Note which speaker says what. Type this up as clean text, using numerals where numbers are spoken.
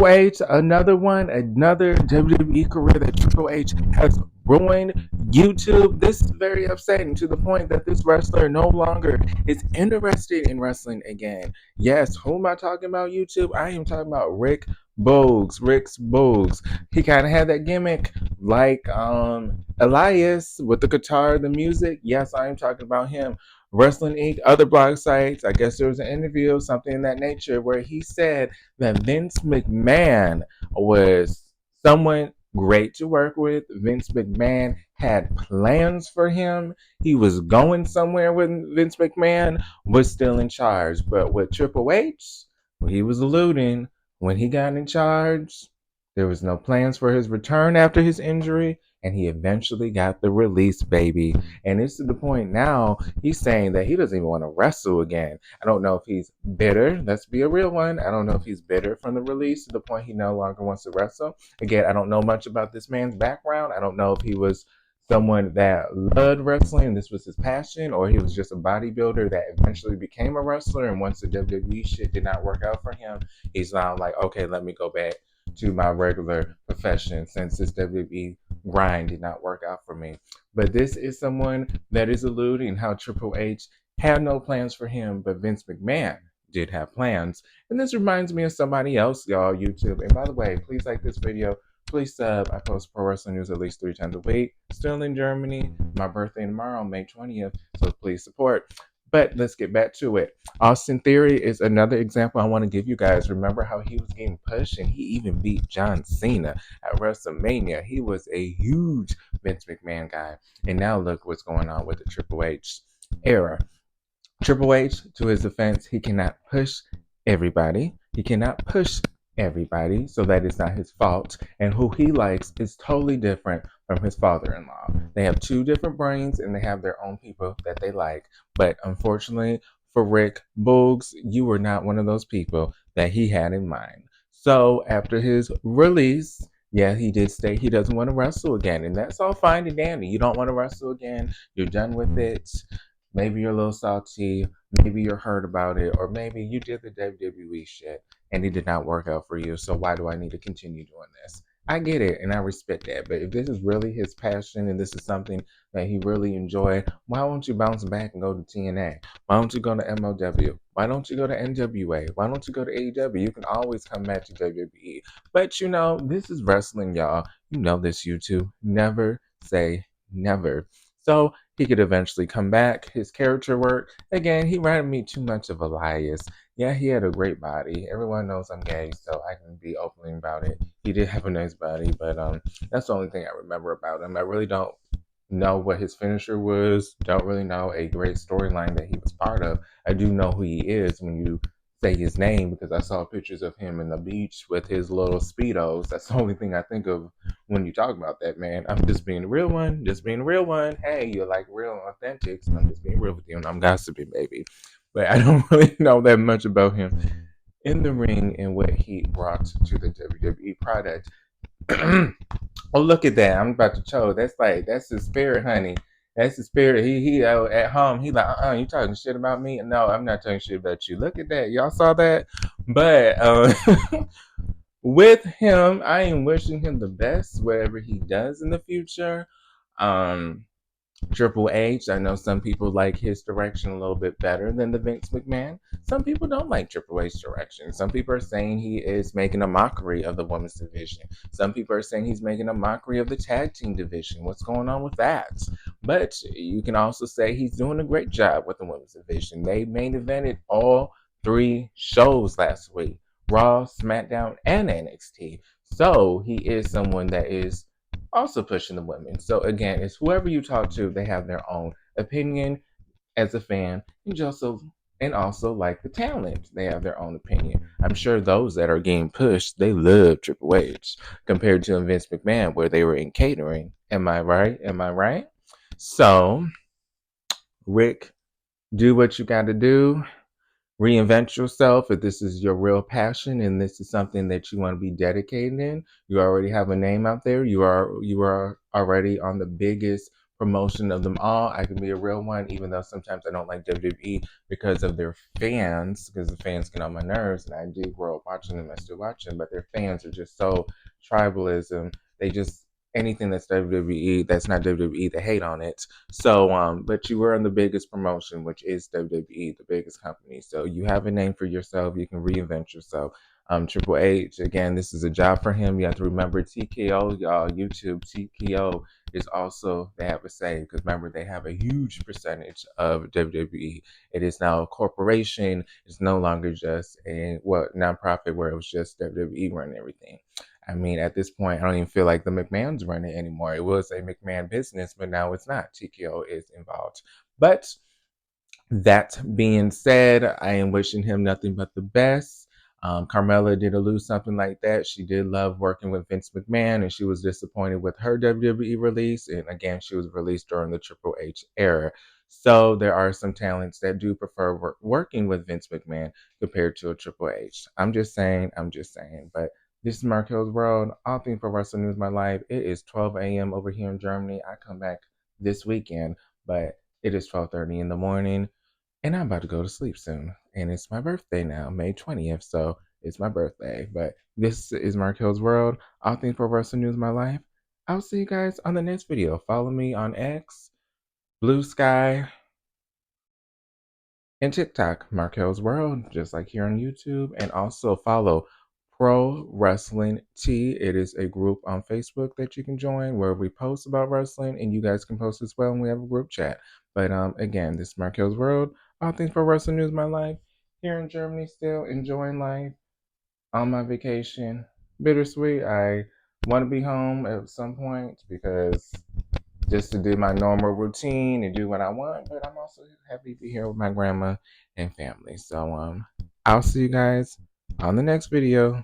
Speaker 1: H, another one, another WWE career that Triple H has ruined. YouTube. This is very upsetting to the point that this wrestler no longer is interested in wrestling again. Yes, who am I talking about? YouTube. I am talking about Rick Boogs. Rick's Boogs. He kind of had that gimmick like Elias with the guitar, the music. Yes, I am talking about him. Wrestling Inc., other blog sites. I guess there was an interview, something in that nature, where he said that Vince McMahon was someone great to work with. Vince McMahon had plans for him. He was going somewhere when Vince McMahon was still in charge. But with Triple H, well, he was alluding when he got in charge, there was no plans for his return after his injury, and he eventually got the release, baby. And it's to the point now he's saying that he doesn't even want to wrestle again. I don't know if he's bitter. Let's be a real one. I don't know if he's bitter from the release to the point he no longer wants to wrestle. Again, I don't know much about this man's background. I don't know if he was someone that loved wrestling, this was his passion, or he was just a bodybuilder that eventually became a wrestler. And once the WWE shit did not work out for him, he's now like, okay, let me go back to my regular profession since this WWE grind did not work out for me. But this is someone that is alluding how Triple H had no plans for him, but Vince McMahon did have plans. And this reminds me of somebody else, y'all, YouTube. And by the way, please like this video. Please sub. I post pro wrestling news at least 3 times a week. Still in Germany. My birthday tomorrow, May 20th. So please support. But let's get back to it. Austin Theory is another example I want to give you guys. Remember how he was getting pushed and he even beat John Cena at WrestleMania. He was a huge Vince McMahon guy. And now look what's going on with the Triple H era. Triple H, to his defense, he cannot push everybody. He cannot push everybody, so that is not his fault. And who he likes is totally different from his father-in-law. They have two different brains and they have their own people that they like. But unfortunately for Rick Boogs, you were not one of those people that he had in mind. So after his release, yeah, he did state he doesn't want to wrestle again. And that's all fine and dandy. You don't want to wrestle again. You're done with it. Maybe you're a little salty. Maybe you're hurt about it. Or maybe you did the WWE shit and it did not work out for you. So why do I need to continue doing this? I get it and I respect that. But if this is really his passion and this is something that he really enjoyed, why won't you bounce back and go to TNA? Why don't you go to MLW? Why don't you go to NWA? Why don't you go to AEW? You can always come back to WWE. But you know, this is wrestling, y'all. You know this, YouTube. Never say never. So he could eventually come back. His character work, again, he reminded me too much of Elias. Yeah, he had a great body. Everyone knows I'm gay, so I can be open about it. He did have a nice body, but that's the only thing I remember about him. I really don't know what his finisher was. Don't really know a great storyline that he was part of. I do know who he is when you say his name because I saw pictures of him in the beach with his little speedos. That's the only thing I think of when you talk about that man. I'm just being a real one. Just being a real one. Hey, you're like real and authentic. So I'm just being real with you, and I'm gossiping, baby. But I don't really know that much about him in the ring and what he brought to the WWE product. Oh, look at that! I'm about to choke. That's his spirit, honey. That's his spirit. He at home. He like, you talking shit about me? No, I'm not talking shit about you. Look at that. Y'all saw that? But with him, I am wishing him the best, whatever he does in the future. Um, Triple H, I know some people like his direction a little bit better than the Vince McMahon. Some people don't like Triple H's direction. Some people are saying he is making a mockery of the women's division. Some people are saying he's making a mockery of the tag team division. What's going on with that? But you can also say he's doing a great job with the women's division. They main evented all 3 shows last week: Raw, SmackDown, and NXT. So he is someone that is also pushing the women. So again, it's whoever you talk to, they have their own opinion as a fan, and also like the talent, they have their own opinion. I'm sure those that are getting pushed, they love Triple H compared to Vince McMahon, where they were in catering. Am I right? Am I right? So, Rick, do what you got to do. Reinvent yourself if this is your real passion and this is something that you want to be dedicated in. You already have a name out there. You are already on the biggest promotion of them all. I can be a real one, even though sometimes I don't like WWE because of their fans, because the fans get on my nerves, and I do grow up watching them. I still watch them, but their fans are just so tribalism. They just anything that's WWE that's not WWE, they hate on it. So, but you were on the biggest promotion, which is WWE, the biggest company. So you have a name for yourself. You can reinvent yourself. Triple H, again, this is a job for him. You have to remember TKO, y'all, YouTube, TKO is also, they have a say, because remember, they have a huge percentage of WWE. It is now a corporation. It's no longer just a nonprofit where it was just WWE running everything. I mean, at this point, I don't even feel like the McMahons run it anymore. It was a McMahon business, but now it's not. TKO is involved. But that being said, I am wishing him nothing but the best. Carmella did allude something like that. She did love working with Vince McMahon, and she was disappointed with her WWE release. And again, she was released during the Triple H era. So there are some talents that do prefer working with Vince McMahon compared to a Triple H. I'm just saying. But this is Markel's World. All things for Wrestling News, my life. It is 12 a.m. over here in Germany. I come back this weekend, but it is 12:30 in the morning. And I'm about to go to sleep soon. And it's my birthday now, May 20th. So it's my birthday. But this is Markel's World. All things for Wrestling News, my life. I'll see you guys on the next video. Follow me on X, Blue Sky, and TikTok, Markel's World, just like here on YouTube. And also follow Pro Wrestling T. It is a group on Facebook that you can join where we post about wrestling, and you guys can post as well, and we have a group chat. But again, this is Markel's World. All things for Wrestling News, my life. Here in Germany, still enjoying life on my vacation. Bittersweet. I want to be home at some point because just to do my normal routine and do what I want, but I'm also happy to be here with my grandma and family. So I'll see you guys on the next video.